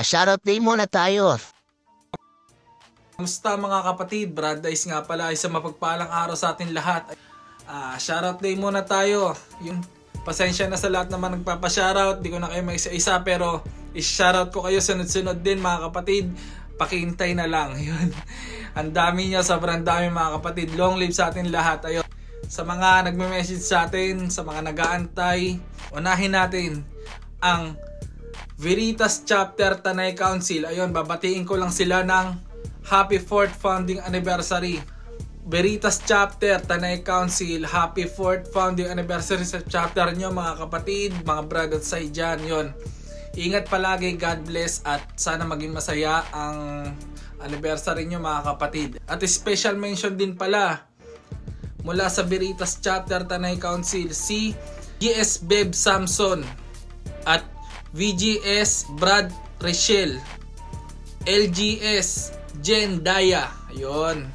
Shoutout day muna tayo. Kamusta mga kapatid? Brad Dice nga pala, isang mapagpalang araw sa atin lahat. Shoutout day muna tayo. Pasensya na sa lahat naman nagpapa-shoutout. Di ko na kayo maisa-isa pero i-shoutout ko kayo sunod-sunod din mga kapatid. Pakihintay na lang. Yun. Ang dami nyo, sobrang dami mga kapatid. Long live sa atin lahat. Ayun. Sa mga nagme-message sa atin, sa mga nag-aantay, unahin natin ang Veritas Chapter Tanay Council. Ayun, babatiin ko lang sila ng Happy 4th Founding Anniversary. Veritas Chapter Tanay Council, Happy 4th Founding Anniversary sa chapter nyo mga kapatid, mga brad at say dyan. Yun. Ingat palagi, God bless, at sana maging masaya ang anniversary nyo mga kapatid. At special mention din pala mula sa Veritas Chapter Tanay Council, si GS Beb Samson at VGS Brad Rachel, LGS Jen Daya. Ayun.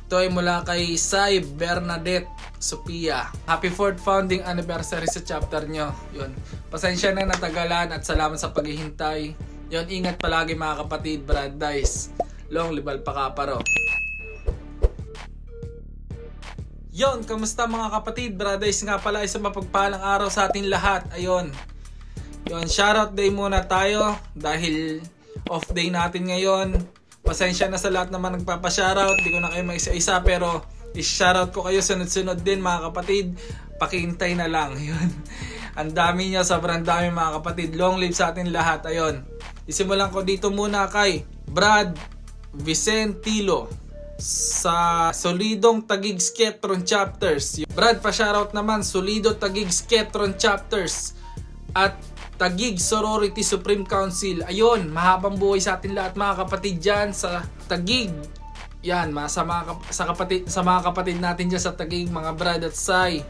Ito ay mula kay Sai Bernadette Sophia. Happy 4th Founding Anniversary sa chapter nyo. Yun. Pasensya na natagalan at salamat sa paghihintay. Yun, ingat palagi mga kapatid, Brad Dice. Long libal pa kaparo. Yun, kamusta mga kapatid? Brad Dice nga pala, isang mapagpalang araw sa ating lahat. Ayun. Yun, shoutout day muna tayo dahil off day natin ngayon. Pasensya na sa lahat naman nagpapa-shoutout. Di ko na kayo maisa-isa pero i-shoutout ko kayo sunod-sunod din mga kapatid. Pakihintay na lang. Yun. Ang dami nyo, sobrang dami mga kapatid. Long live sa atin lahat. Ayun. Isimulan ko dito muna kay Brad Vicentilo sa Solidong Taguig Sketron Chapters. Brad, pa-shoutout naman, Solido Taguig Sketron Chapters at Taguig Sorority Supreme Council. Ayun, mahabang buhay sa atin lahat mga kapatid dyan sa Taguig. Yan, sa mga kapatid natin dyan sa Taguig, mga brad at say.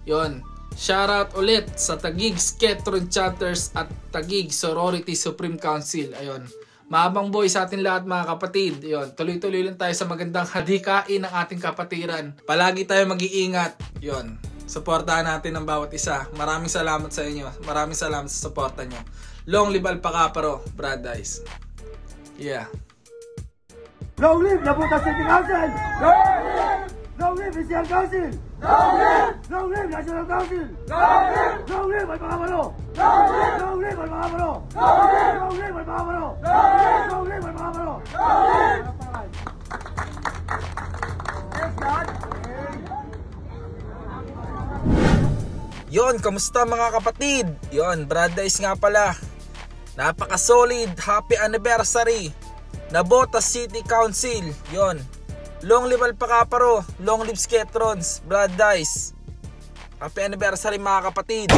Yun, shoutout ulit sa Taguig Sketron Chapters at Taguig Sorority Supreme Council. Ayun, mahabang buhay sa atin lahat mga kapatid. Yun, tuloy-tuloy lang tayo sa magandang hadikain ng ating kapatiran. Palagi tayo mag-iingat. Yun, suportahan natin ang bawat isa. Maraming salamat sa inyo. Maraming salamat sa suporta nyo. Long live Alpacaparo, Brad Dice. Yeah. Long live Nabutas City Council! Long live! Long live National Council! Long live! Long live National Council! Long live! Long live Alpacaparo! Long live! Long live Alpacaparo! Long live! Long live Alpacaparo! Long live! Long live Alpacaparo! Long live! Thanks God! Yon, kamusta mga kapatid? Yon, Brad Dice nga pala. Napaka-solid, happy anniversary Nabotas City Council. Yon. Long live Alpacaparo, long live Sketrons, Brad Dice. Happy anniversary mga kapatid.